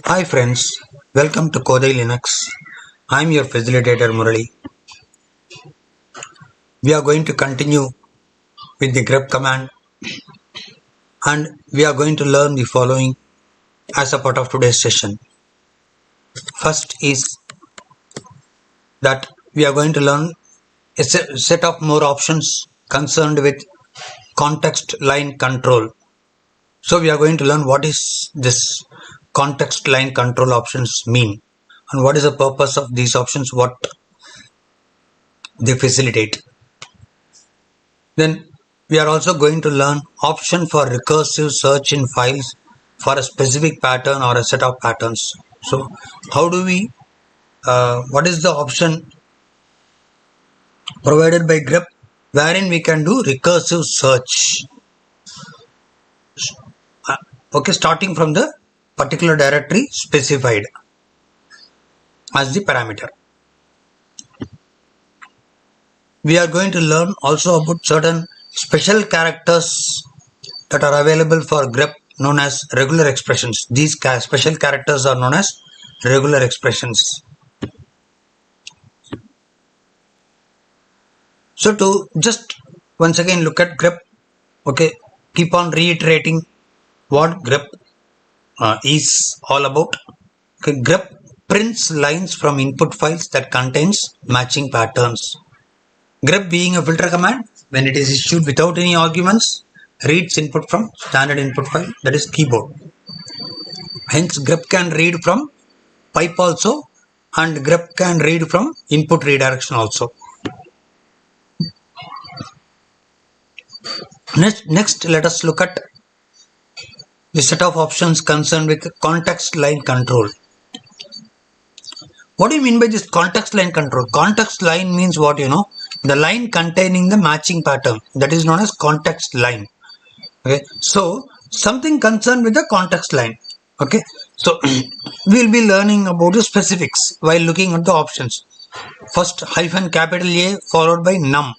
Hi friends, welcome to Kodai Linux. I'm your facilitator Murali. We are going to continue with the grep command and we are going to learn the following as a part of today's session. First is that we are going to learn a set of more options concerned with context line control. So we are going to learn what is this context line control options mean and what is the purpose of these options, what they facilitate. Then we are also going to learn option for recursive search in files for a specific pattern or a set of patterns. So how do we, what is the option provided by grep wherein we can do recursive search? Okay, starting from the particular directory specified as the parameter. We are going to learn also about certain special characters that are available for grep known as regular expressions. These special characters are known as regular expressions. So to just once again look at grep, okay, keep on reiterating what grep is all about. Okay, grep prints lines from input files that contains matching patterns. Grep being a filter command, when it is issued without any arguments, reads input from standard input file, that is keyboard. Hence grep can read from pipe also and grep can read from input redirection also. Next let us look at the set of options concerned with context line control. What do you mean by this context line control? Context line means what, you know? The line containing the matching pattern, that is known as context line. Okay, so something concerned with the context line. Okay, so we'll be learning about the specifics while looking at the options. First hyphen capital A followed by num.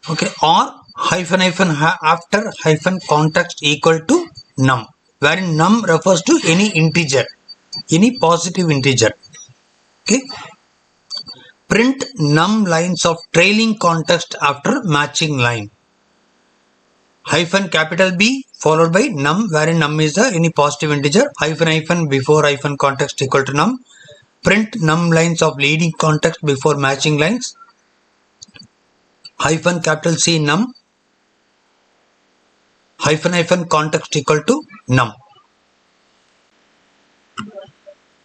Okay, or hyphen after hyphen context equal to num, wherein num refers to any integer, any positive integer. Okay, print num lines of trailing context after matching line. Hyphen capital B followed by num, wherein num is the any positive integer, hyphen before hyphen context equal to num. Print num lines of leading context before matching lines. Hyphen capital C num, hyphen context equal to num.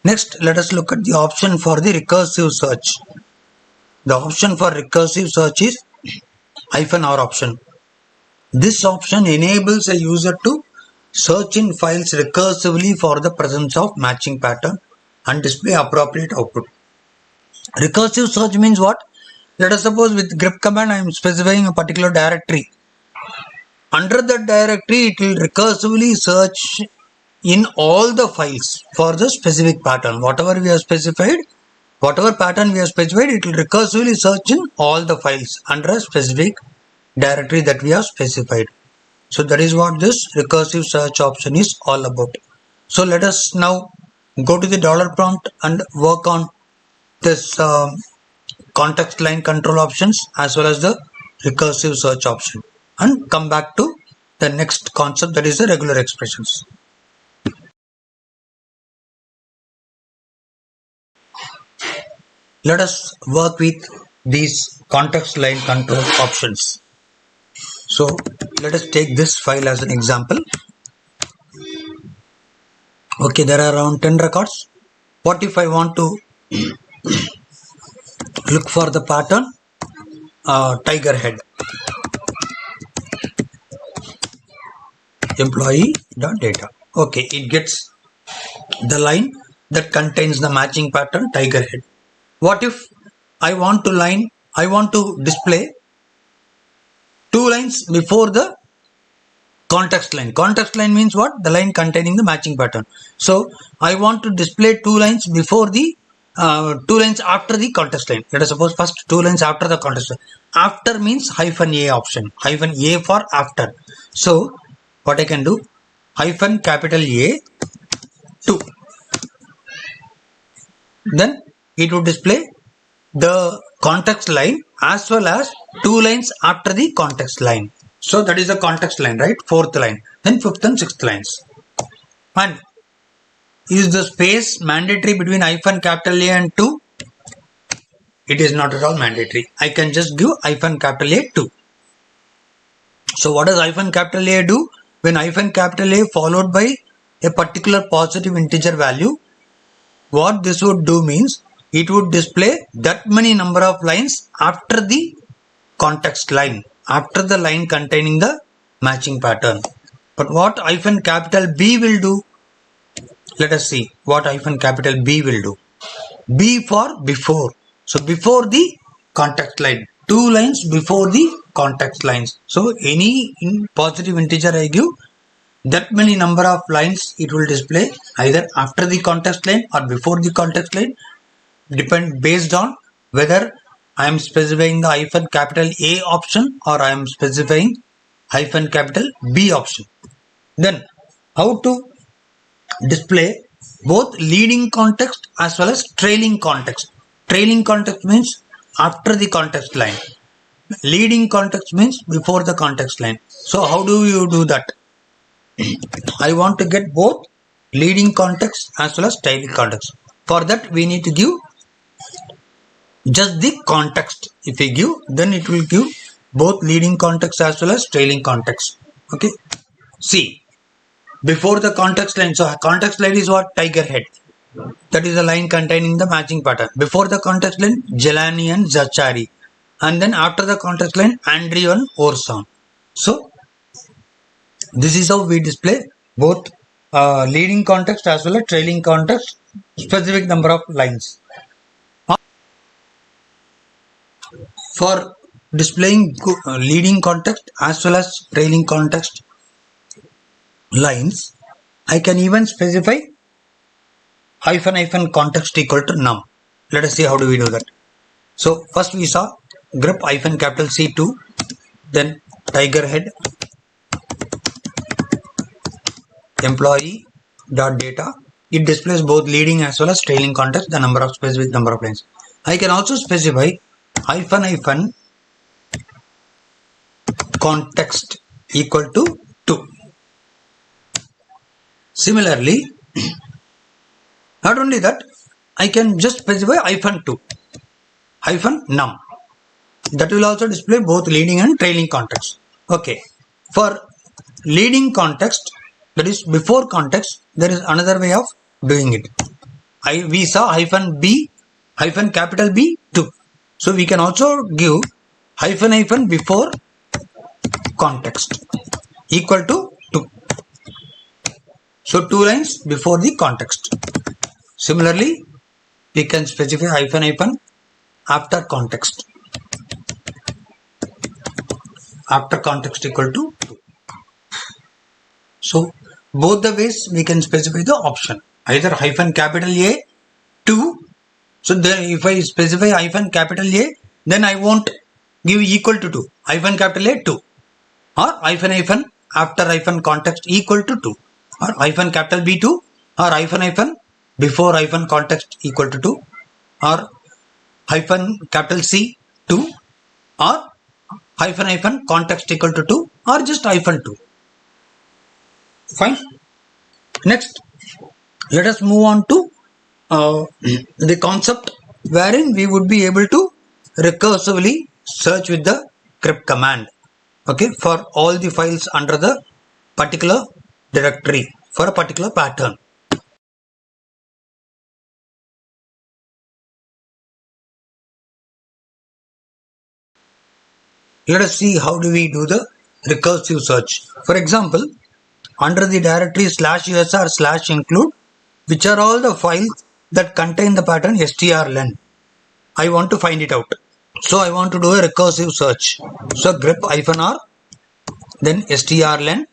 Next, let us look at the option for the recursive search. The option for recursive search is -r option. This option enables a user to search in files recursively for the presence of matching pattern and display appropriate output. Recursive search means what? Let us suppose with grep command I am specifying a particular directory. Under that directory it will recursively search in all the files for the specific pattern. Whatever we have specified, whatever pattern we have specified, it will recursively search in all the files under a specific directory that we have specified. So that is what this recursive search option is all about. So let us now go to the dollar prompt and work on this context line control options as well as the recursive search option and come back to the next concept, that is the regular expressions. Let us work with these context line control options. So let us take this file as an example. Okay, there are around 10 records. What if I want to look for the pattern tiger head, employee.data. Okay, it gets the line that contains the matching pattern tiger head. What if I want to display two lines before the context line? Context line means what? The line containing the matching pattern. So I want to display two lines before the two lines after the context line. Let us suppose first two lines after the context line. After means -a option, -a for after. So what I can do, hyphen capital A 2. then it would display the context line as well as two lines after the context line. So that is the context line, right? Fourth line, then fifth and sixth lines. And is the space mandatory between hyphen capital A and 2? It is not at all mandatory. I can just give hyphen capital A 2. So what does hyphen capital A do? When hyphen capital A followed by a particular positive integer value, what this would do means it would display that many number of lines after the context line, after the line containing the matching pattern. But what hyphen capital B will do? Let us see what hyphen capital B will do. B for before. So before the context line, two lines before the context lines. So any positive integer I give, that many number of lines it will display either after the context line or before the context line, depend based on whether I am specifying the hyphen capital A option or I am specifying hyphen capital B option. Then how to display both leading context as well as trailing context. Trailing context means after the context line. Leading context means before the context line. So how do you do that? I want to get both leading context as well as trailing context. For that we need to give just the context. If we give, then it will give both leading context as well as trailing context. Okay. See, before the context line, so context line is what? Tiger head. That is the line containing the matching pattern. Before the context line, Jelani and Zachary. And then after the context line, Andrew and Orson. So this is how we display both leading context as well as trailing context, specific number of lines. For displaying leading context as well as trailing context lines, I can even specify hyphen context equal to num. Let us see how do we do that. So first we saw grep hyphen capital C2, then tiger head employee dot data. It displays both leading as well as trailing context, the number of specific number of lines. I can also specify hyphen context equal to 2. Similarly, not only that, I can just specify hyphen 2, hyphen num. That will also display both leading and trailing context. Okay. For leading context, that is before context, there is another way of doing it. We saw hyphen B, hyphen capital B 2. So we can also give hyphen before context equal to 2. So 2 lines before the context. Similarly, we can specify hyphen after context. After context equal to 2. So both the ways we can specify the option. Either hyphen capital A 2. So then if I specify hyphen capital A, then I won't give equal to 2. Hyphen capital A 2. Or hyphen after hyphen context equal to 2. Or hyphen capital B 2. Or hyphen before hyphen context equal to 2. Or hyphen capital C 2. Or hyphen context equal to 2. Or just hyphen 2. Fine. Next, let us move on to the concept wherein we would be able to recursively search with the grep command. Okay, for all the files under the particular directory for a particular pattern. Let us see how do we do the recursive search. For example, under the directory /usr/include, which are all the files that contain the pattern strlen. I want to find it out. So I want to do a recursive search. So grep -r, then strlen,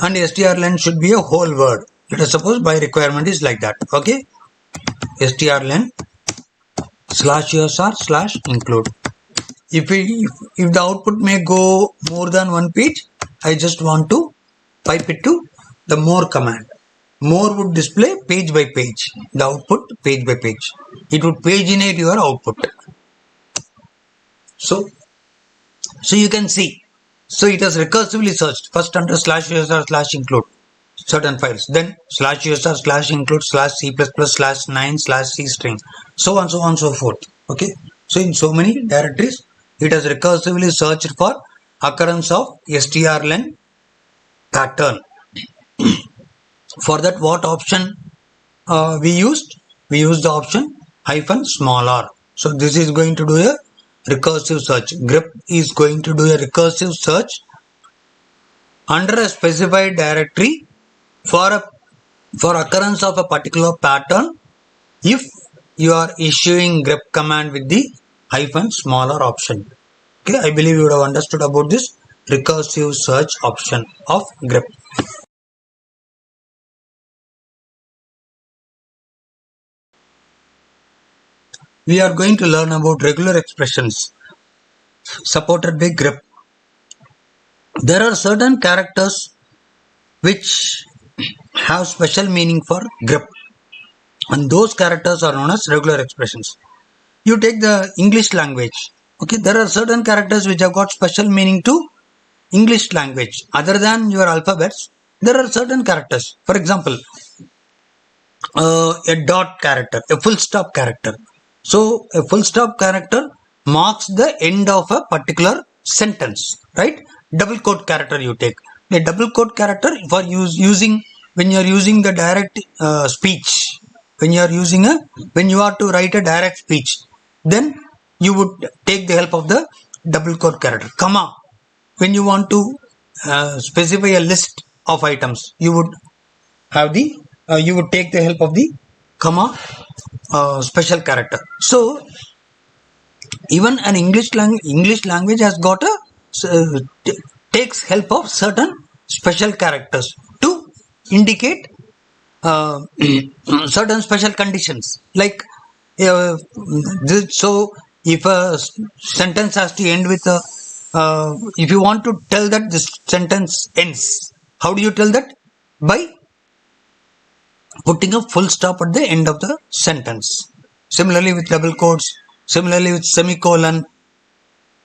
and strlen should be a whole word. Let us suppose by requirement is like that. Okay, strlen /usr/include. If the output may go more than one page, I just want to pipe it to the more command. more would display page by page, the output page by page. It would paginate your output. So you can see, so it has recursively searched first under /usr/include certain files, then /usr/include /c++/9/c string, so on so forth. Okay, so in so many directories it has recursively searched for occurrence of strlen pattern. For that, what option we used? We used the option -r. So this is going to do a recursive search. grep is going to do a recursive search under a specified directory for occurrence of a particular pattern if you are issuing grep command with the -r option. Okay, I believe you would have understood about this recursive search option of grep. We are going to learn about regular expressions supported by grep. There are certain characters which have special meaning for grep, and those characters are known as regular expressions. You take the English language. Okay, there are certain characters which have got special meaning to English language. Other than your alphabets, there are certain characters. For example, a dot character, a full stop character. So a full stop character marks the end of a particular sentence, right? Double quote character you take. A double quote character for using when you are using the direct speech. When you are to write a direct speech, then you would take the help of the double quote character. Comma, when you want to specify a list of items, you would have you would take the help of the comma special character. So even an English language has got a takes help of certain special characters to indicate certain special conditions. Like so if a sentence has to end with a if you want to tell that this sentence ends, how do you tell that? By putting a full stop at the end of the sentence. Similarly with double quotes, similarly with semicolon,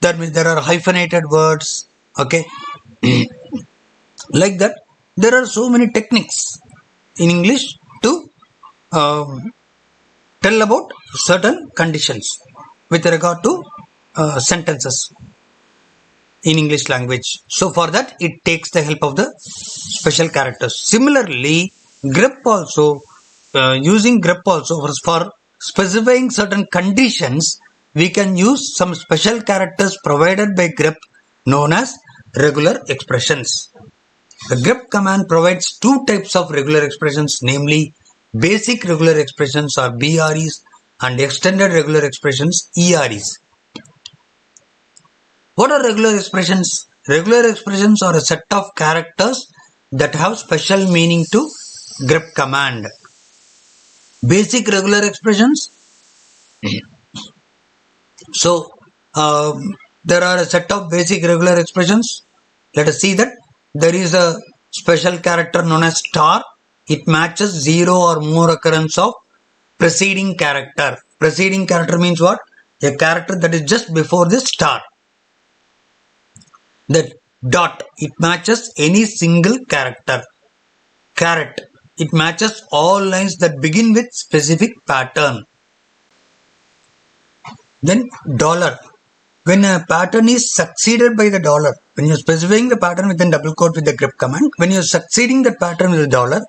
that means there are hyphenated words. Okay, like that, there are so many techniques in English to tell about certain conditions with regard to sentences in English language. So for that, it takes the help of the special characters. Similarly, grep also, using grep also for specifying certain conditions, we can use some special characters provided by grep known as regular expressions. The grep command provides two types of regular expressions, namely basic regular expressions or BREs and extended regular expressions EREs. What are regular expressions? Regular expressions are a set of characters that have special meaning to grep command. Basic regular expressions. So there are a set of basic regular expressions. Let us see that there is a special character known as star. It matches 0 or more occurrence of preceding character. Preceding character means what? A character that is just before the star. That dot, it matches any single character. Caret, it matches all lines that begin with specific pattern. Then dollar, when a pattern is succeeded by the dollar, when you are specifying the pattern within double quote with the grep command, when you are succeeding that pattern with the dollar,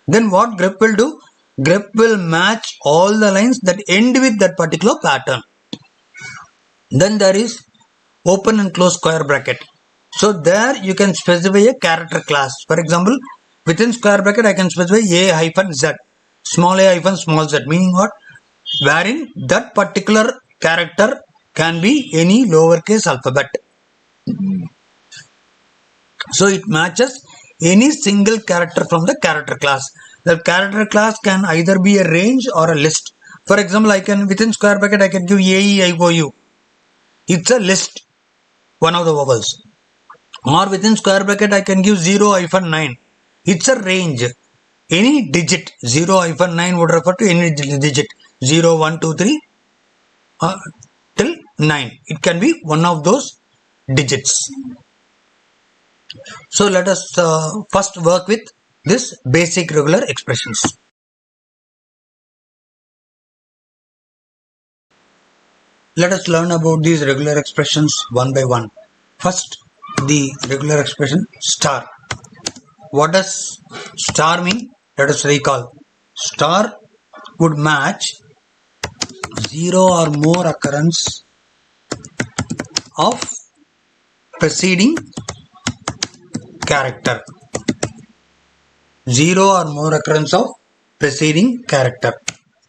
then what grep will do? Grep will match all the lines that end with that particular pattern. Then there is open and close square bracket. So there you can specify a character class. For example, within square bracket I can specify a-z, small a hyphen small z, meaning what? Wherein that particular character can be any lowercase alphabet. So it matches any single character from the character class. The character class can either be a range or a list. For example, I can within square bracket I can give A-E-I-O-U. It's a list, one of the vowels. Or within square bracket I can give 0-9. It's a range. any digit. 0-9 would refer to any digit. 0, 1, 2, 3 till 9. It can be one of those digits. So let us first work with this basic regular expressions. Let us learn about these regular expressions one by one. First, the regular expression star. What does star mean? Let us recall. Star would match 0 or more occurrence of preceding character. 0 or more occurrence of preceding character.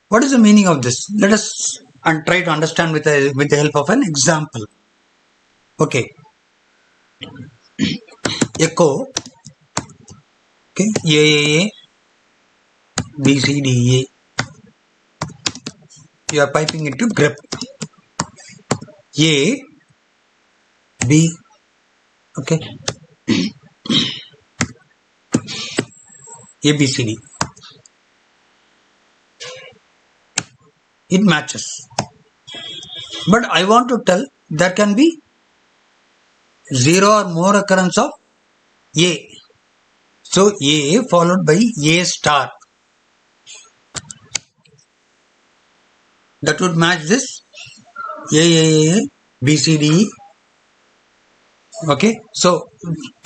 What is the meaning of this? Let us try to understand with the help of an example. Okay. Echo. Okay. A, B, C, D, A. You are piping into grep. A, B. Okay. A, B, C, D. It matches. But I want to tell there can be 0 or more occurrence of A. So A followed by A star. That would match this A, B, C, D, E. Okay, so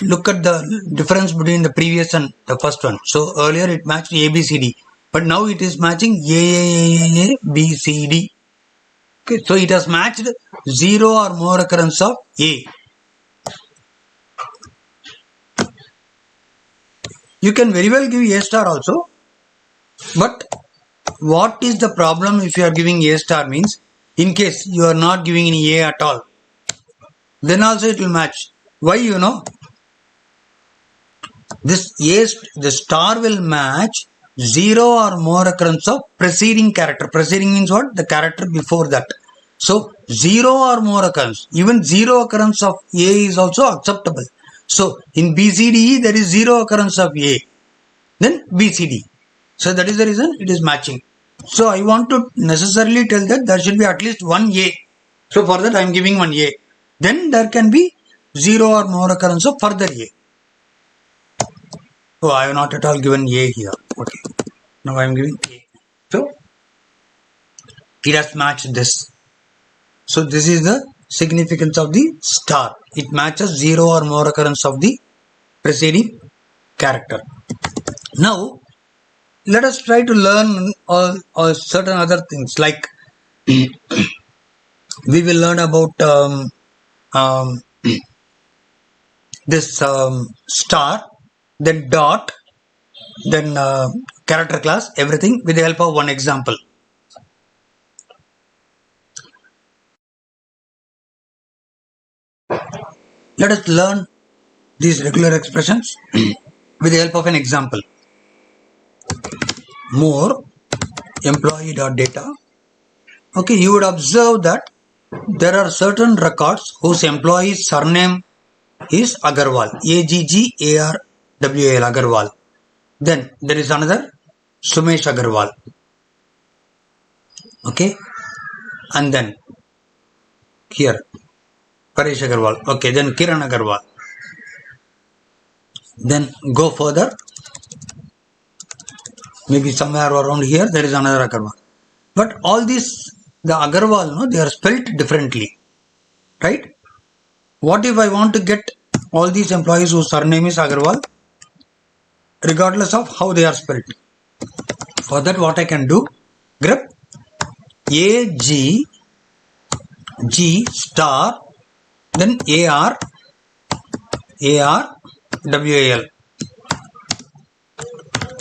look at the difference between the previous and the first one. So earlier it matched A, B, C, D, but now it is matching A, B, C, D. Okay, so it has matched 0 or more occurrence of A. You can very well give A star also, but what is the problem if you are giving A star means in case you are not giving any A at all, then also it will match. Why, you know? This A, the star will match 0 or more occurrence of preceding character. Preceding means what? The character before that. So 0 or more occurrence. Even 0 occurrence of A is also acceptable. So in BCDE there is 0 occurrence of A. Then BCD. So that is the reason it is matching. So I want to necessarily tell that there should be at least one A. So for that I am giving one A. Then there can be 0 or more occurrence of further A. Oh, I have not at all given A here. Okay. Now I am giving A. So it has matched this. So this is the significance of the star. It matches 0 or more occurrence of the preceding character. Now let us try to learn all certain other things, like we will learn about this star, then dot, then character class, everything with the help of one example. Let us learn these regular expressions with the help of an example. More employee.data. Okay, you would observe that there are certain records whose employee's surname is Agarwal, Aggarwal, Agarwal. Then there is another Sumesh Agarwal. Okay, and then here Paresh Agarwal. Okay, then Kiran Agarwal. Then go further. Maybe somewhere around here there is another Agarwal. But all these, the Agarwal, no, they are spelt differently. Right? What if I want to get all these employees whose surname is Agarwal, regardless of how they are spelt? For that, what I can do? Grep AG G star, then AR WAL,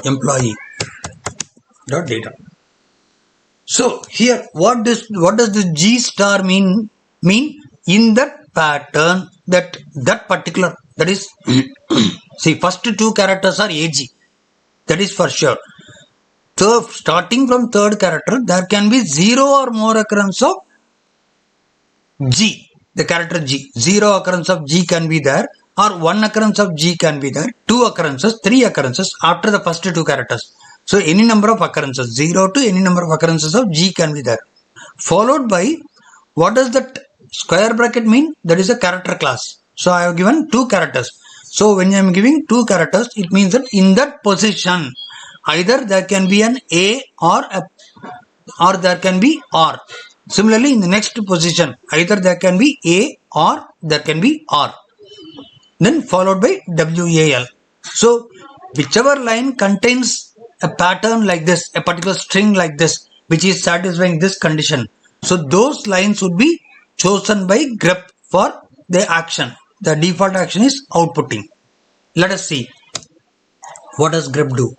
employee dot data. So here, what does this G star mean in that pattern, that particular, that is see, first two characters are AG, that is for sure. So starting from third character, there can be 0 or more occurrence of G, the character G. 0 occurrence of G can be there, or one occurrence of G can be there, two occurrences, three occurrences after the first two characters. So any number of occurrences, 0 to any number of occurrences of G can be there. Followed by, what does that square bracket mean? That is a character class. So I have given two characters. So when I am giving two characters, it means that in that position, either there can be an A or there can be R. Similarly, in the next position, either there can be A or there can be R. Then followed by WAL. So whichever line contains a pattern like this, a particular string like this, which is satisfying this condition, so those lines would be chosen by grep for the action. The default action is outputting. Let us see what does grep do.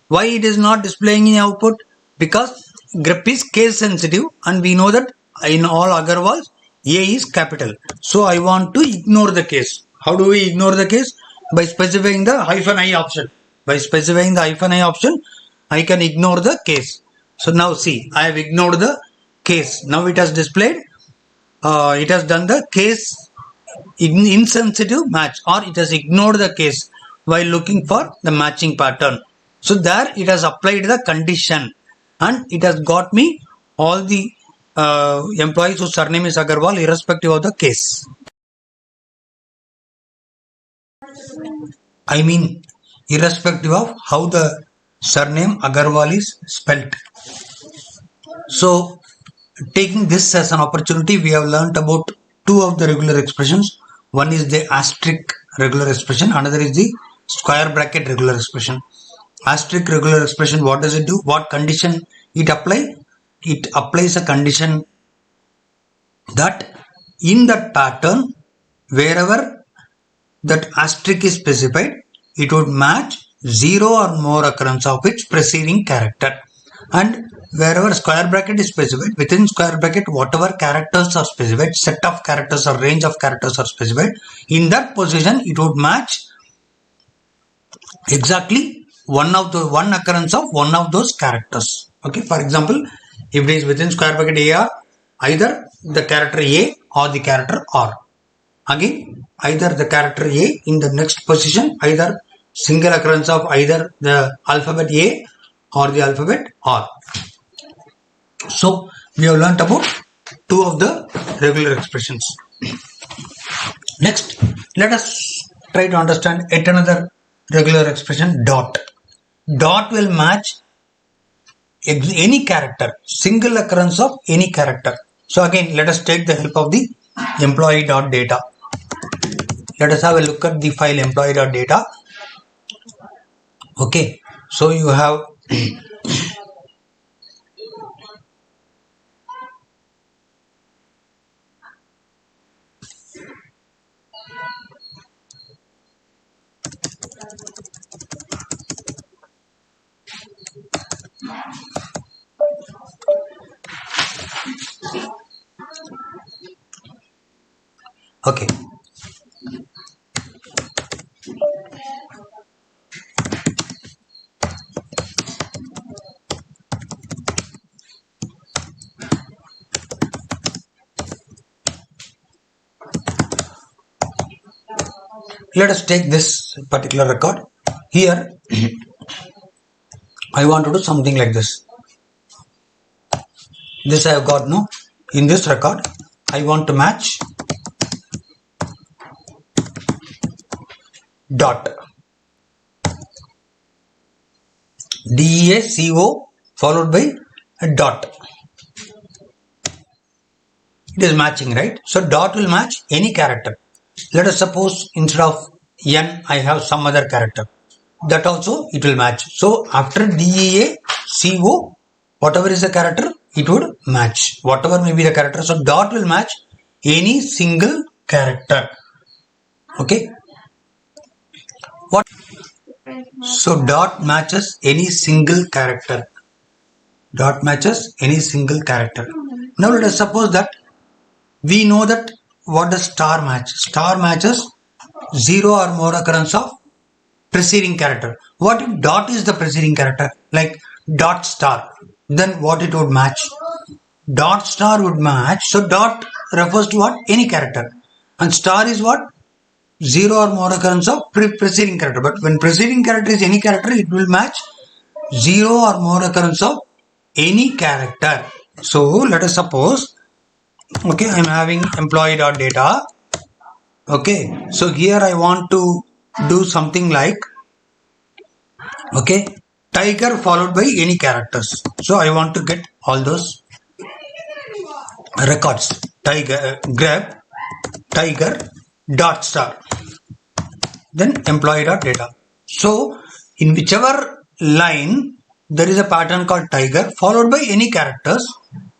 Why it is not displaying in output? Because grep is case sensitive and we know that in all Agarwals A is capital. So I want to ignore the case. How do we ignore the case? By specifying the -i option. By specifying the -i option, I can ignore the case. So now see, I have ignored the case. Now it has displayed, it has done the case insensitive match, or it has ignored the case while looking for the matching pattern. So there it has applied the condition and it has got me all the employees whose surname is Agarwal irrespective of the case. I mean irrespective of how the surname Agarwal is spelt. So taking this as an opportunity, we have learnt about two of the regular expressions. One is the asterisk regular expression, another is the square bracket regular expression. Asterisk regular expression, what does it do? What condition it apply? It applies a condition that in that pattern, wherever that asterisk is specified, it would match 0 or more occurrence of its preceding character. And wherever square bracket is specified, within square bracket, whatever characters are specified, set of characters or range of characters are specified, in that position, it would match exactly one occurrence of one of those characters. Okay, for example, if it is within square bracket AR, either the character A or the character R. Again, either the character A in the next position, either single occurrence of either the alphabet A or the alphabet R. So we have learnt about two of the regular expressions. Next, let us try to understand yet another regular expression, dot. Dot will match any character, single occurrence of any character. So again, let us take the help of the employee.data. Let us have a look at the file employee.data. Okay, so you have okay. Let us take this particular record. Here, I want to do something like this. This I have got, no? In this record, I want to match dot. DEACO followed by a dot. It is matching, right? So dot will match any character. Let us suppose instead of N, I have some other character. That also it will match. So after DEACO, whatever is the character, it would match. Whatever may be the character. So dot will match any single character. Okay. What? So dot matches any single character. Dot matches any single character. Now let us suppose that we know that what does star match? Star matches 0 or more occurrence of preceding character. What if dot is the preceding character? Like dot star. Then what it would match? Dot star would match. So dot refers to what? Any character. And star is what? Zero or more occurrence of preceding character. But when preceding character is any character, it will match zero or more occurrence of any character. So let us suppose, okay, I am having employee.data. Okay, so here I want to do something like, okay, tiger followed by any characters. So I want to get all those records. Tiger, grep tiger dot star, then employee dot data. So in whichever line there is a pattern called tiger followed by any characters,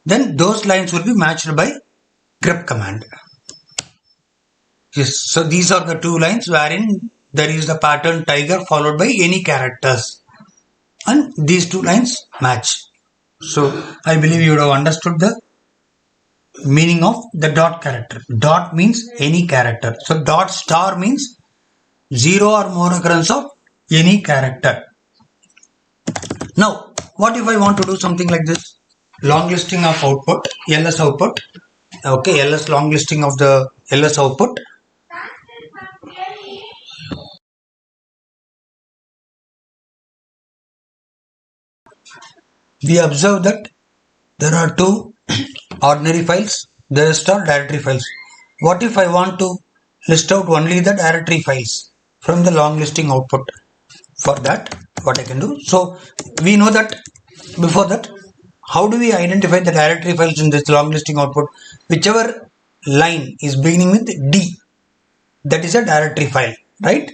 then those lines will be matched by grep command. Yes, so these are the two lines wherein there is the pattern tiger followed by any characters, and these two lines match. So I believe you would have understood the meaning of the dot character. Dot means any character. So dot star means zero or more occurrence of any character. Now, what if I want to do something like this? Long listing of output, ls output. Okay, ls long listing of the ls output. We observe that there are two ordinary files, the rest are directory files. What if I want to list out only the directory files from the long listing output? For that, what I can do? So we know that before that, how do we identify the directory files in this long listing output? Whichever line is beginning with D, that is a directory file, right?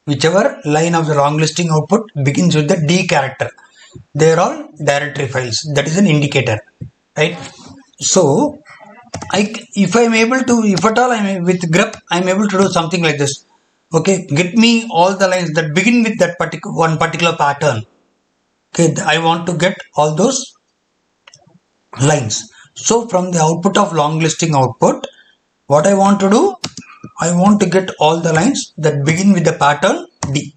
Whichever line of the long listing output begins with the D character, they are all directory files. That is an indicator, right? So if I am able to, if at all I am with grep, I am able to do something like this. Okay, get me all the lines that begin with that particular pattern. Okay, I want to get all those lines. So from the output of long listing output, what I want to do, I want to get all the lines that begin with the pattern D.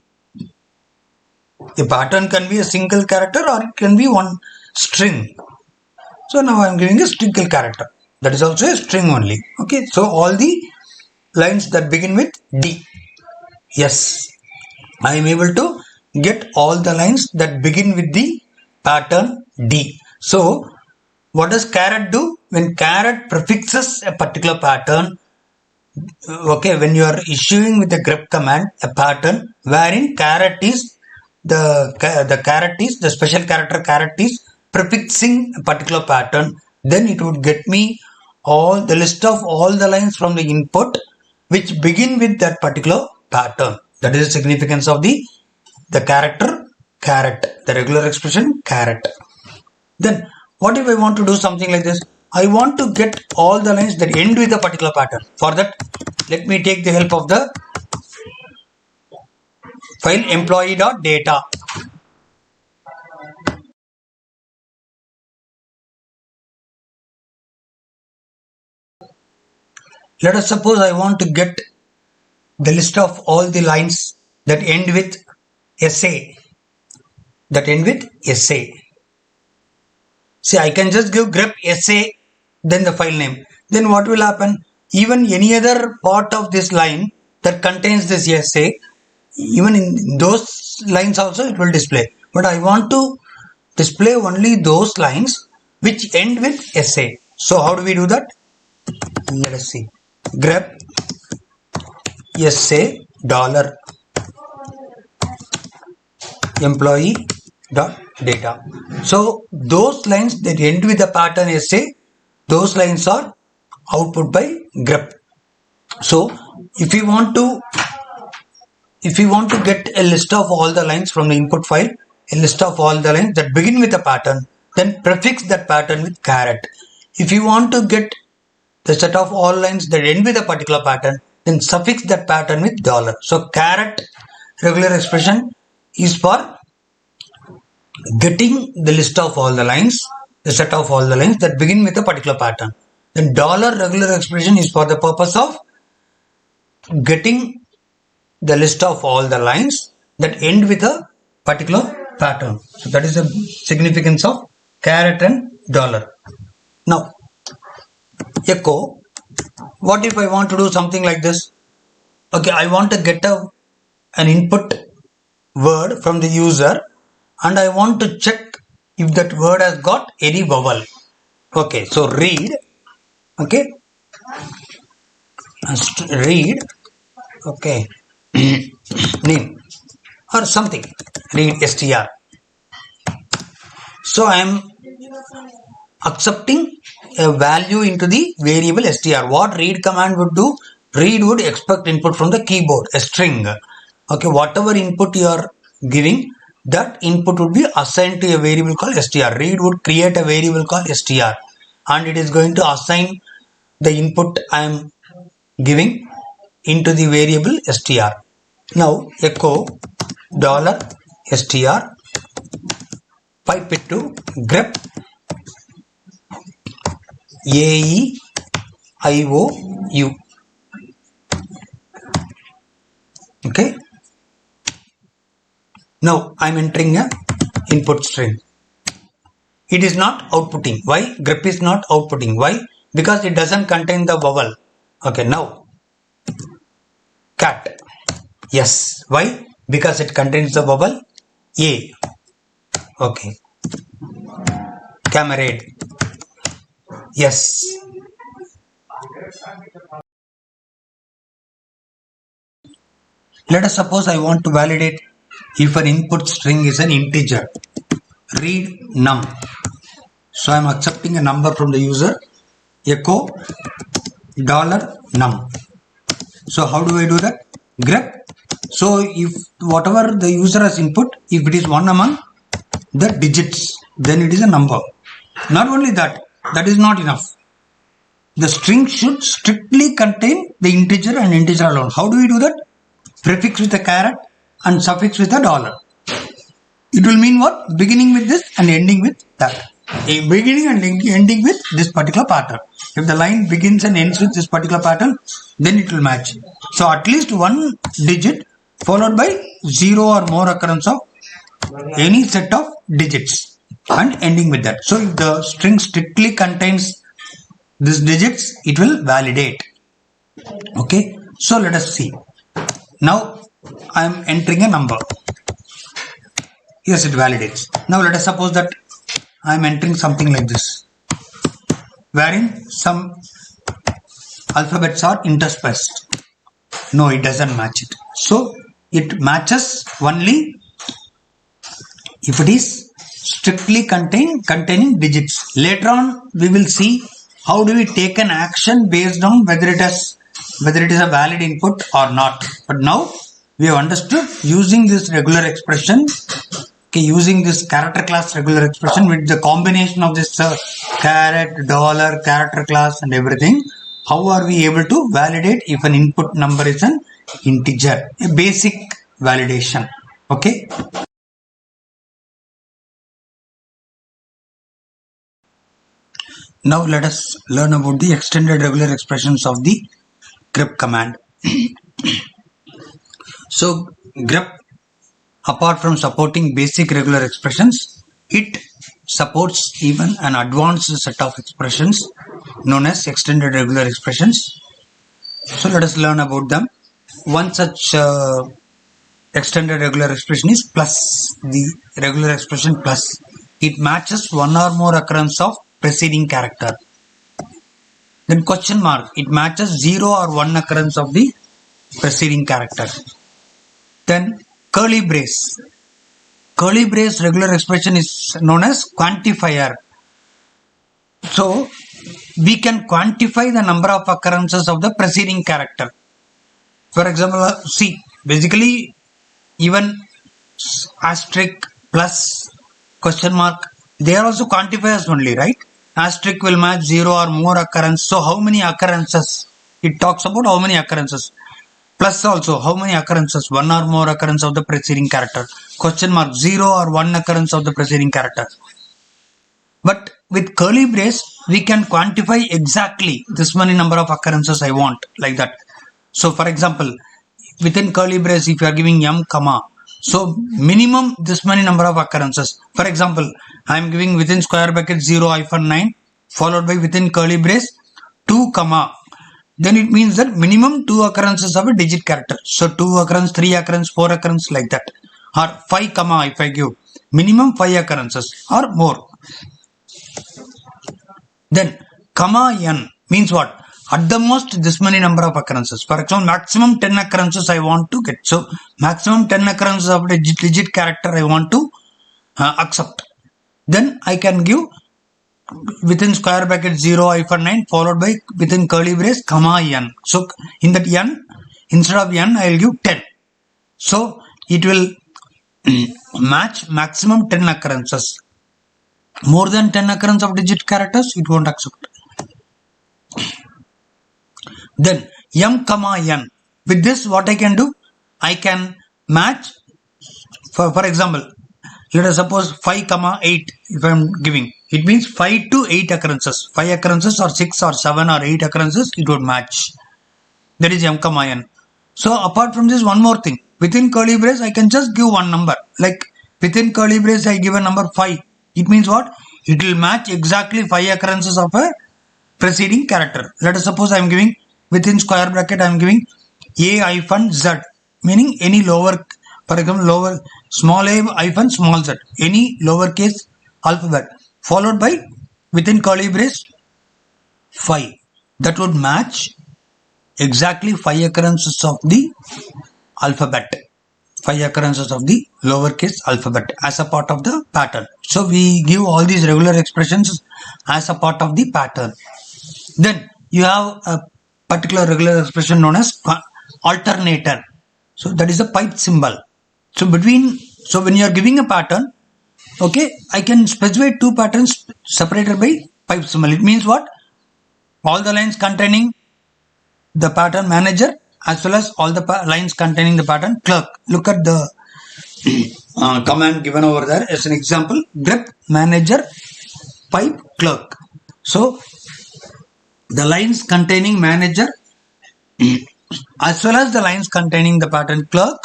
The pattern can be a single character or it can be one string. So now I am giving a single character. That is also a string only. Okay, so all the lines that begin with D. Yes, I am able to get all the lines that begin with the pattern D. So what does caret do? When caret prefixes a particular pattern, okay, when you are issuing with the grep command a pattern wherein caret is the special character caret is prefixing a particular pattern, then it would get me all the list of all the lines from the input which begin with that particular pattern. That is the significance of the character caret, the regular expression caret. Then what if I want to do something like this? I want to get all the lines that end with a particular pattern. For that, let me take the help of the file employee.data. Let us suppose I want to get the list of all the lines that end with SA. That end with SA. See, I can just give grep SA, then the file name. Then what will happen? Even any other part of this line that contains this SA, even in those lines also it will display. But I want to display only those lines which end with SA. So how do we do that? Let us see. Grep SA dollar employee dot data. So those lines that end with the pattern SA, those lines are output by grep. So if we want to get a list of all the lines from the input file, a list of all the lines that begin with a pattern, then prefix that pattern with caret. If you want to get the set of all lines that end with a particular pattern, then suffix that pattern with dollar. So caret regular expression is for getting the list of all the lines, the set of all the lines that begin with a particular pattern. Then dollar regular expression is for the purpose of getting the list of all the lines that end with a particular pattern. So that is the significance of caret and dollar. Now echo What if I want to do something like this? Okay, I want to get an input word from the user and I want to check if that word has got any vowel. Okay, so read, okay, read, okay, name or something, read str. So I am accepting a value into the variable str. What read command would do? Read would expect input from the keyboard, a string. Okay, whatever input you are giving, that input would be assigned to a variable called str. Read would create a variable called str and it is going to assign the input I am giving into the variable str. Now echo $str, pipe it to grep AEIOU. Okay. Now I am entering a input string. It is not outputting. Why? Grep is not outputting. Why? Because it doesn't contain the vowel. Okay, now cat. Yes. Why? Because it contains the vowel A. Okay. Camarade. Yes. Let us suppose I want to validate if an input string is an integer. Read num. So I am accepting a number from the user. Echo $num. So how do I do that? Grep. So if whatever the user has input, if it is one among the digits, then it is a number. Not only that, that is not enough. The string should strictly contain the integer and integer alone. How do we do that? Prefix with a caret and suffix with a $. It will mean what? Beginning with this and ending with that. A beginning and ending with this particular pattern. If the line begins and ends with this particular pattern, then it will match. So at least one digit followed by 0 or more occurrence of any set of digits and ending with that. So if the string strictly contains these digits, it will validate. Okay. So let us see. Now I am entering a number. Yes, it validates. Now let us suppose that I am entering something like this, wherein some alphabets are interspersed. No, it doesn't match it. So it matches only if it is strictly containing digits. Later on, we will see how do we take an action based on whether it is a valid input or not. But now we have understood using this regular expression. Using this character class regular expression with the combination of this caret, dollar, character class and everything, how are we able to validate if an input number is an integer? A basic validation. Okay. Now let us learn about the extended regular expressions of the grep command. So grep, apart from supporting basic regular expressions, it supports even an advanced set of expressions known as extended regular expressions. So let us learn about them. One such extended regular expression is plus, the regular expression plus. It matches one or more occurrence of preceding character. Then question mark, it matches 0 or 1 occurrence of the preceding character. Then curly brace. Curly brace regular expression is known as quantifier. So we can quantify the number of occurrences of the preceding character. For example, see, basically even asterisk, plus, question mark, they are also quantifiers only, right? Asterisk will match 0 or more occurrence. So how many occurrences? It talks about how many occurrences. Plus also, how many occurrences? 1 or more occurrence of the preceding character. Question mark, 0 or 1 occurrence of the preceding character. But with curly brace, we can quantify exactly this many number of occurrences I want, like that. So for example, within curly brace, if you are giving m comma, so minimum this many number of occurrences. For example, I am giving within square bracket 0-9 followed by within curly brace 2 comma then it means that minimum 2 occurrences of a digit character. So 2 occurrence, 3 occurrence, 4 occurrence, like that. Or 5 comma if I give minimum 5 occurrences or more. Then comma n means what? At the most this many number of occurrences. For example, maximum 10 occurrences I want to get. So maximum 10 occurrences of a digit character I want to accept. Then I can give within square bracket 0-9 followed by within curly brace comma n. So in that n, instead of n I will give 10. So it will match maximum 10 occurrences. More than 10 occurrence of digit characters it won't accept. Then m comma n. With this what I can do? I can match for example, let us suppose 5 comma 8 if I am giving. It means 5 to 8 occurrences. 5 occurrences or 6 or 7 or 8 occurrences it would match. That is m comma n. So apart from this, one more thing. Within curly brace I can just give one number. Like within curly brace I give a number 5. It means what? It will match exactly 5 occurrences of a preceding character. Let us suppose I am giving within square bracket I am giving a-z, meaning any lower, for example lower small a hyphen small z, any lowercase alphabet followed by within curly brace 5. That would match exactly 5 occurrences of the alphabet. 5 occurrences of the lowercase alphabet as a part of the pattern. So we give all these regular expressions as a part of the pattern. Then you have a particular regular expression known as alternator. So that is a pipe symbol. So when you are giving a pattern, okay, I can specify 2 patterns separated by pipe symbol. It means what? All the lines containing the pattern manager as well as all the lines containing the pattern clerk. Look at the command given over there as an example. Grep manager pipe clerk. So the lines containing manager as well as the lines containing the pattern clerk,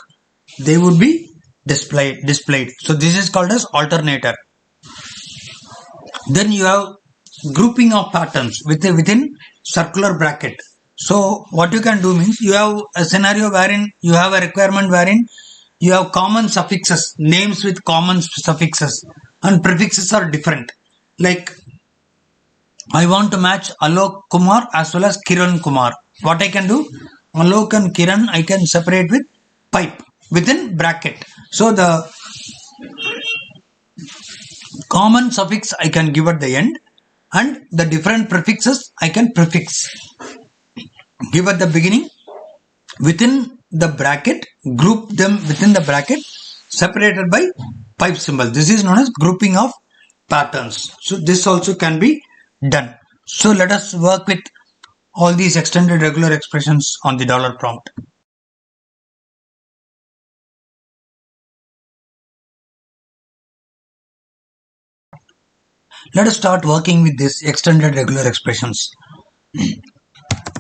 they would be displayed. So this is called as alternator. Then you have grouping of patterns within circular bracket. So what you can do means you have a scenario wherein you have a requirement wherein you have common suffixes, names with common suffixes, and prefixes are different. Like I want to match Alok Kumar as well as Kiran Kumar. What I can do? Alok and Kiran I can separate with pipe within bracket. So the common suffix I can give at the end and the different prefixes I can prefix. Give at the beginning within the bracket, group them within the bracket separated by pipe symbol. This is known as grouping of patterns. So this also can be done. So let us work with all these extended regular expressions on the dollar prompt. Let us start working with these extended regular expressions.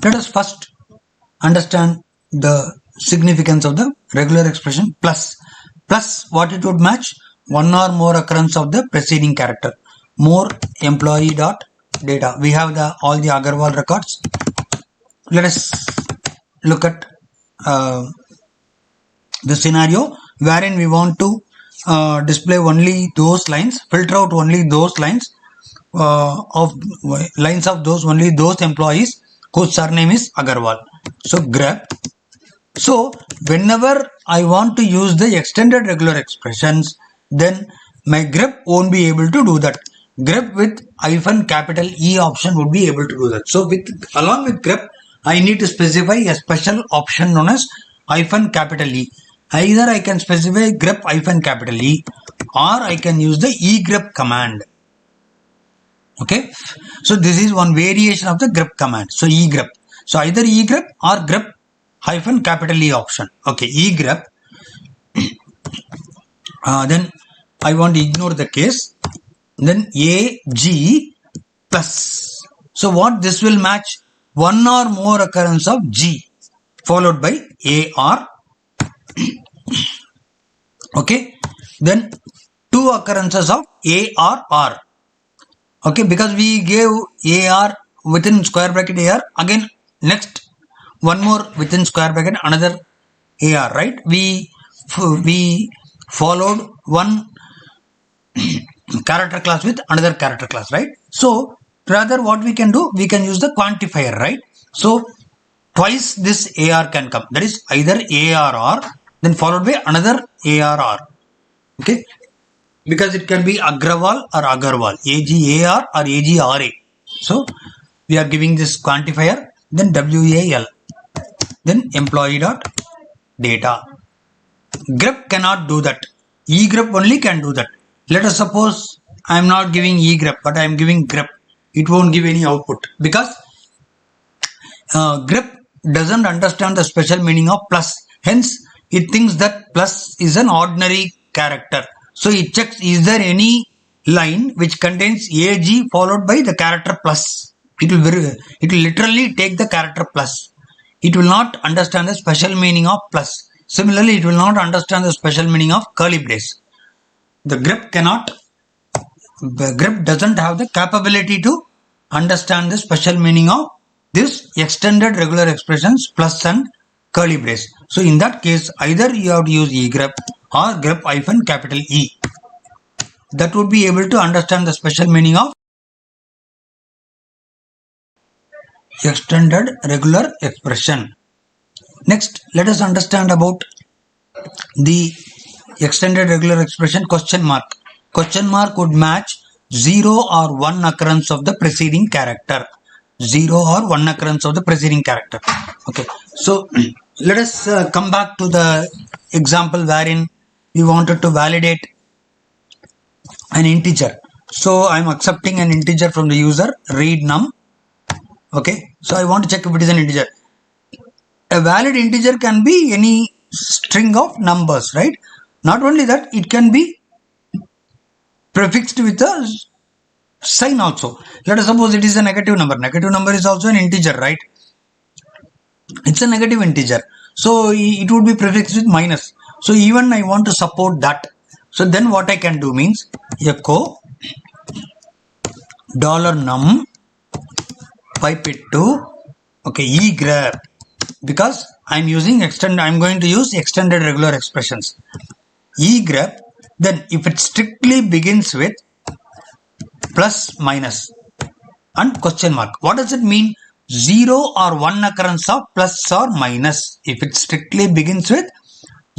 Let us first understand the significance of the regular expression plus. Plus what it would match? One or more occurrence of the preceding character. More employee dot data. We have all the Agarwal records. Let us look at the scenario wherein we want to display only those lines, filter out only those lines of only those employees whose surname is Agarwal. So grep. So whenever I want to use the extended regular expressions, then my grep won't be able to do that. Grep with hyphen capital E option would be able to do that. So along with grep, I need to specify a special option known as hyphen capital E. Either I can specify grep hyphen capital E or I can use the egrep command. Okay. So this is one variation of the grep command. So egrep. So either egrep or grep hyphen capital E option. Okay. Egrep. Then I want to ignore the case. Then AG plus. So what this will match? One or more occurrence of G followed by AR. Okay. Then 2 occurrences of ARR. Okay, because we gave AR within square bracket AR, again next one more within square bracket, another AR, right? We followed one character class with another character class, right? So rather what we can do, we can use the quantifier, right? So twice this AR can come, that is either ARR then followed by another ARR, okay, because it can be Agrawal or Agarwal, AGAR or AGRA. So we are giving this quantifier, then WAL, then employee dot data. grep cannot do that, egrep only can do that. Let us suppose I am not giving egrep but I am giving grep, it won't give any output because grep doesn't understand the special meaning of plus, hence it thinks that plus is an ordinary character. So it checks, is there any line which contains AG followed by the character plus. It will literally take the character plus. It will not understand the special meaning of plus. Similarly, it will not understand the special meaning of curly brace. The grep doesn't have the capability to understand the special meaning of this extended regular expressions plus and curly brace. So in that case, either you have to use egrep or grep hyphen capital E. That would be able to understand the special meaning of extended regular expression. Next, let us understand about the extended regular expression question mark. Question mark would match 0 or 1 occurrence of the preceding character. 0 or 1 occurrence of the preceding character. Okay, so let us come back to the example wherein we wanted to validate an integer. So I am accepting an integer from the user, read num. Okay, so I want to check if it is an integer. A valid integer can be any string of numbers, right? Not only that, it can be prefixed with a sign also. Let us suppose it is a negative number. Negative number is also an integer, right? It's a negative integer. So it would be prefixed with minus. So even I want to support that. So then what I can do means echo $num pipe it to egrep, because I'm going to use extended regular expressions. Egrep, then if it strictly begins with plus minus and question mark. What does it mean? 0 or 1 occurrence of plus or minus. If it strictly begins with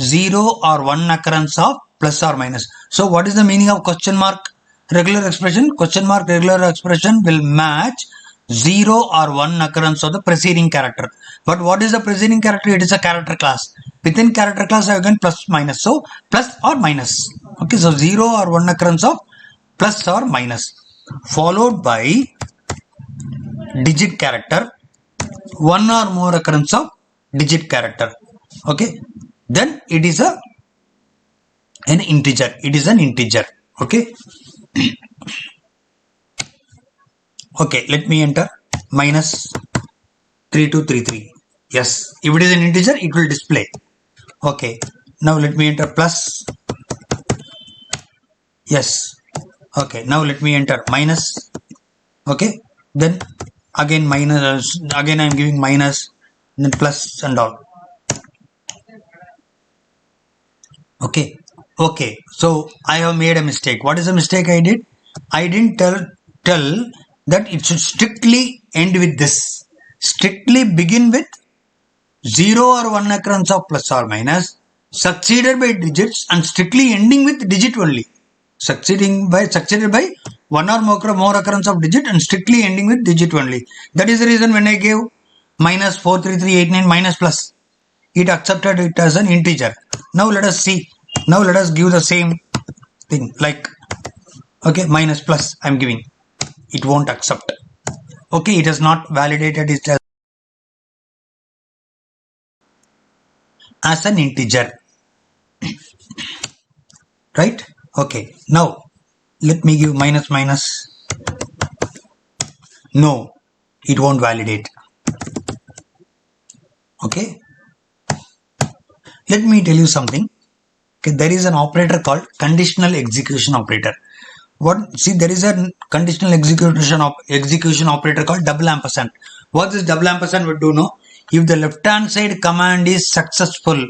0 or 1 occurrence of plus or minus. So what is the meaning of question mark regular expression? Question mark regular expression will match 0 or 1 occurrence of the preceding character. But what is the preceding character? It is a character class. Within character class I have again plus minus. So plus or minus. Okay, so 0 or 1 occurrence of plus or minus followed by digit character, 1 or more occurrence of digit character. Okay, then it is an integer. It is an integer. Okay. Okay, let me enter minus 3233. Yes, if it is an integer, it will display. Okay, now let me enter plus. Yes. Okay, now let me enter minus. Okay, then again minus, again I am giving minus, then plus and all. Okay, okay, so I have made a mistake. What is the mistake I did? I didn't tell that it should strictly end with this. Strictly begin with 0 or 1 occurrence of plus or minus, succeeded by digits, and strictly ending with digit only. Succeeded by 1 or more occurrence of digit and strictly ending with digit only. That is the reason when I gave minus 43389 minus plus, it accepted it as an integer. Now let us see. Now let us give the same thing, like okay, minus plus I am giving. It won't accept. Okay, it has not validated it as an integer. Right? Okay, now let me give minus minus. No, it won't validate. Okay, let me tell you something. Okay, there is an operator called conditional execution operator. There is a conditional execution operator called double ampersand. What this double ampersand would do now? if the left hand side command is successful,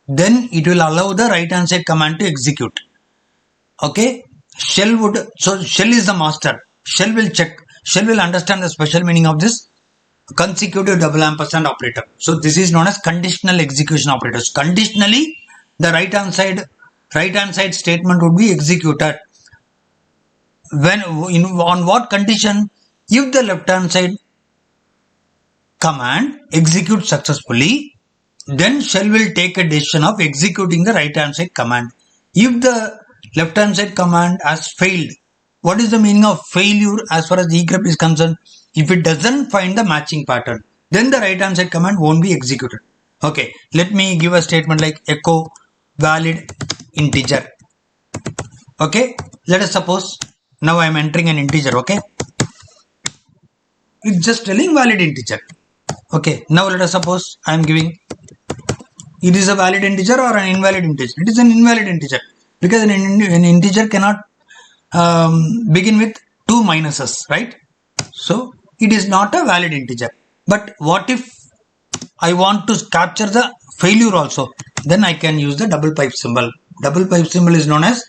then it will allow the right hand side command to execute. Okay, shell is the master. Shell will understand the special meaning of this consecutive double ampersand operator. So this is known as conditional execution operators. Conditionally, the right hand side statement would be executed. On what condition? If the left hand side command executes successfully, then shell will take a decision of executing the right hand side command. If the left hand side command has failed, what is the meaning of failure as far as the grep is concerned? If it doesn't find the matching pattern, then the right hand side command won't be executed. Okay, let me give a statement like echo valid integer. Okay, let us suppose now I am entering an integer. Okay, it's just telling valid integer. Okay, now let us suppose I am giving it is a valid integer or an invalid integer. It is an invalid integer because an integer cannot begin with two minuses, right? So it is not a valid integer. But what if I want to capture the failure also? Then I can use the double pipe symbol. Double pipe symbol is known as,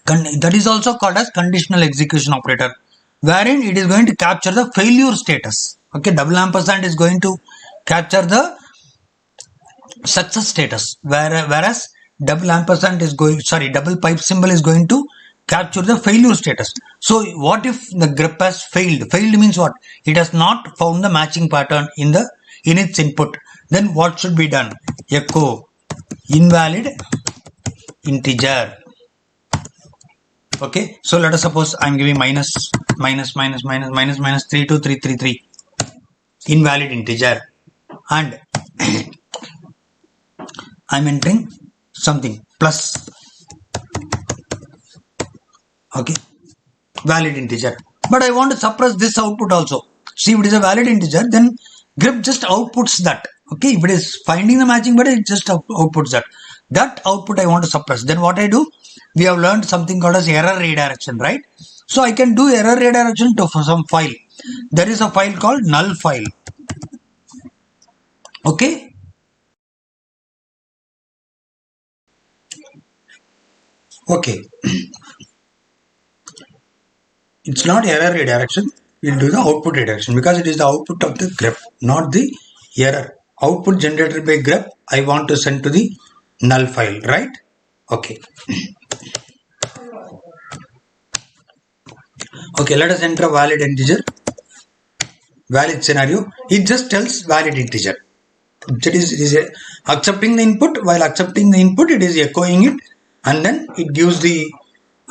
that is also called as conditional execution operator, wherein it is going to capture the failure status. Okay, double ampersand is going to capture the success status, whereas double pipe symbol is going to capture the failure status. So what if the grep has failed? Failed means what? It has not found the matching pattern in its input. Then what should be done? Echo invalid integer. Okay, so let us suppose I am giving minus 32333 invalid integer, and I am entering something plus, okay, valid integer, but I want to suppress this output also. See, if it is a valid integer, then grep just outputs that. Okay, if it is finding the matching pattern, it just outputs that output I want to suppress. Then what I do, we have learned something called as error redirection, right? So I can do error redirection to some file. There is a file called null file. Okay, it's not error redirection. We'll do the output redirection because it is the output of the grep, not the error. Output generated by grep, I want to send to the null file, right? Okay. Okay, let us enter a valid integer. Valid scenario. It just tells valid integer. That is, it is accepting the input. While accepting the input, it is echoing it, and then it gives the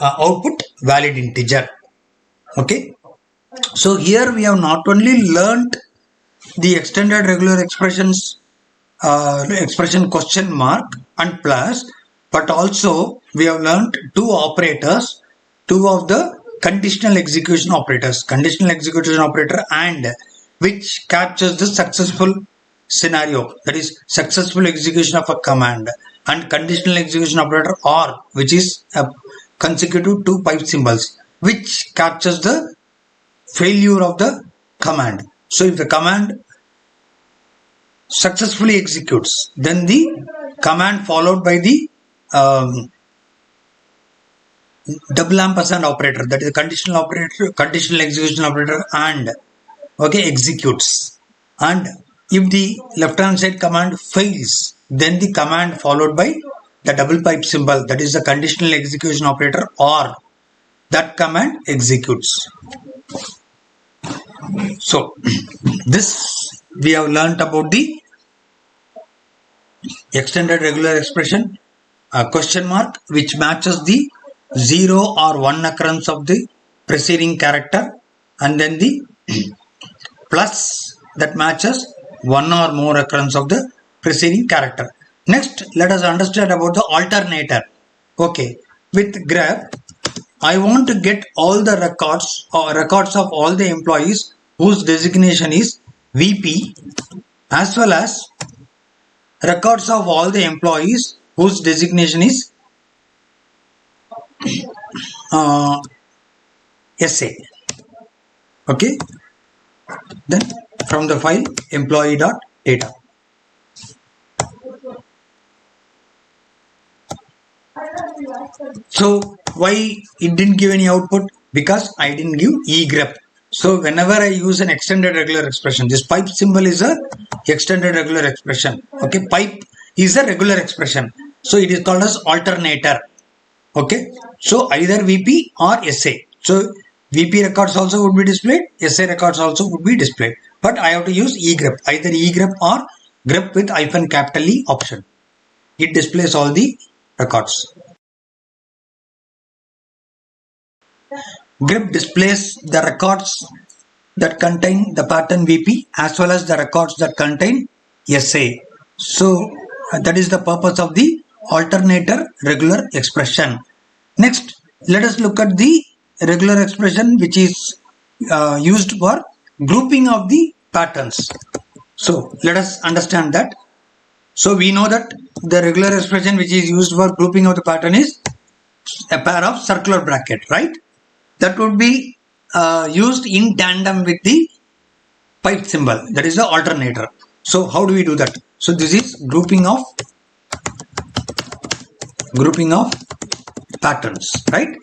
output valid integer. Okay. So here we have not only learnt the extended regular expressions, expression question mark and plus, but also we have learnt two operators, two of the conditional execution operators, conditional execution operator and which captures the successful scenario, that is successful execution of a command, and conditional execution operator or which is a consecutive two pipe symbols which captures the failure of the command. So if the command successfully executes, then the command followed by the double ampersand operator, that is conditional operator, conditional execution operator, and okay, executes. And if the left hand side command fails, then the command followed by the double pipe symbol, that is the conditional execution operator, or that command executes. So this we have learnt about the extended regular expression question mark which matches the 0 or 1 occurrence of the preceding character, and then the plus that matches one or more occurrence of the preceding character. Next, let us understand about the alternator. Okay, with grep, I want to get all the records or records of all the employees whose designation is VP, as well as records of all the employees whose designation is SA. Okay, then from the file employee.data. So why it didn't give any output? Because I didn't give egrep. So whenever I use an extended regular expression, this pipe symbol is a extended regular expression. Okay, pipe is a regular expression. So it is called as alternator. Okay, so either VP or SA. So VP records also would be displayed, SA records also would be displayed. But I have to use egrep, either egrep or grep with hyphen capital E option. It displays all the records. Grep displays the records that contain the pattern VP as well as the records that contain SA. So that is the purpose of the alternator regular expression. Next, let us look at the regular expression which is used for grouping of the patterns. So let us understand that. So we know that the regular expression which is used for grouping of the pattern is a pair of circular bracket, right? That would be used in tandem with the pipe symbol, that is the alternator. So how do we do that? So this is grouping of patterns, right?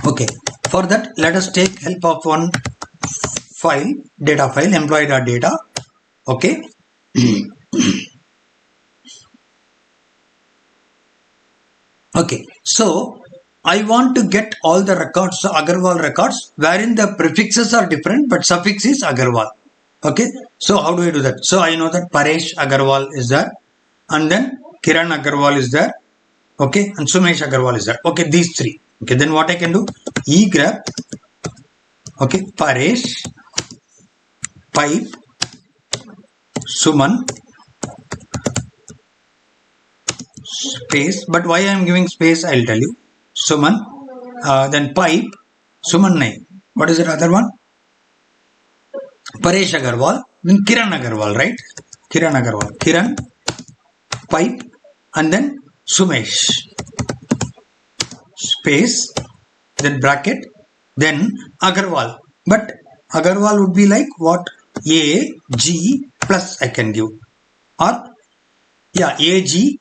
Okay, for that let us take help of one file, data file employee.data. Okay. Okay, so I want to get all the records, so Agarwal records, wherein the prefixes are different but suffix is Agarwal. Okay, so how do I do that? So I know that Paresh Agarwal is there, and then Kiran Agarwal is there, okay, and Sumesh Agarwal is there. Okay, these three. Okay, then what I can do? egrep, okay, Paresh, pipe, Suman, space, but why I am giving space I'll tell you. Suman, then pipe, Suman name. What is the other one? Paresh Agarwal, then Kiran Agarwal, right? Kiran Agarwal, Kiran, pipe, and then Sumesh, space, then bracket, then Agarwal. But Agarwal would be like what? A, G plus I can give. Or, yeah, A, G.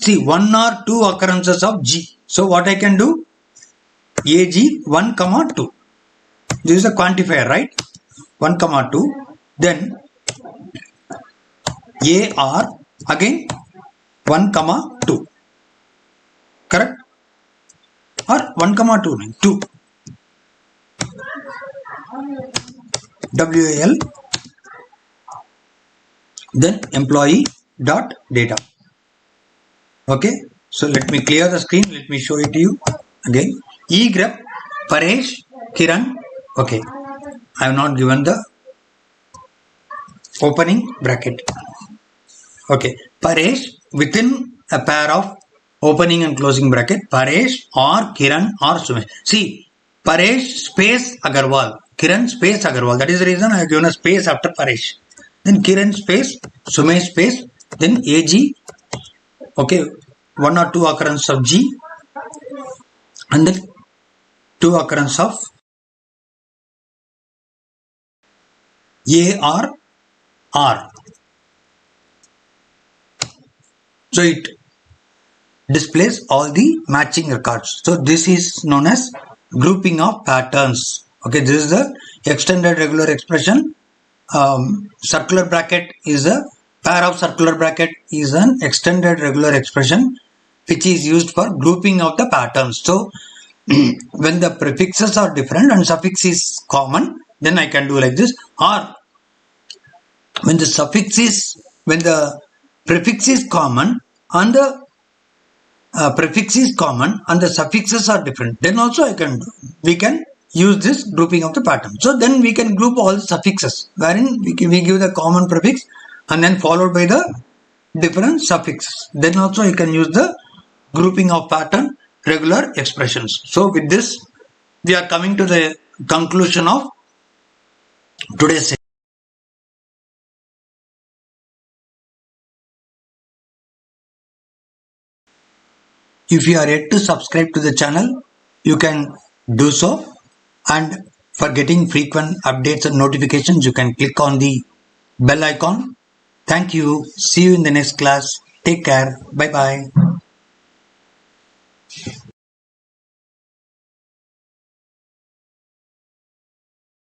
See, one or two occurrences of G. So what I can do? AG 1, 2. This is a quantifier, right? 1, 2. Then AR again 1, 2. Correct? Or 1, 2. 2. WAL. Then employee dot data. Okay, so let me clear the screen. Let me show it to you again. egrep, Paresh, Kiran. Okay, I have not given the opening bracket. Okay, Paresh within a pair of opening and closing bracket. Paresh or Kiran or Sumesh. See, Paresh space Agarwal, Kiran space Agarwal. That is the reason I have given a space after Paresh. Then Kiran space, Sumesh space, then AG. Okay, 1 or 2 occurrence of G, and then 2 occurrence of AR R. So it displays all the matching records. So this is known as grouping of patterns. Okay, this is the extended regular expression. Circular bracket is a pair of circular bracket is an extended regular expression which is used for grouping of the patterns. So when the prefixes are different and suffix is common, then I can do like this. Or when the prefix is common and the prefix is common and the suffixes are different, then also we can use this grouping of the pattern. So then we can group all the suffixes wherein we give the common prefix and then followed by the different suffixes. Then also you can use the grouping of pattern regular expressions. So with this we are coming to the conclusion of today's session. If you are yet to subscribe to the channel, you can do so, and For getting frequent updates and notifications, you can click on the bell icon. Thank you. See you in the next class. Take care. Bye bye.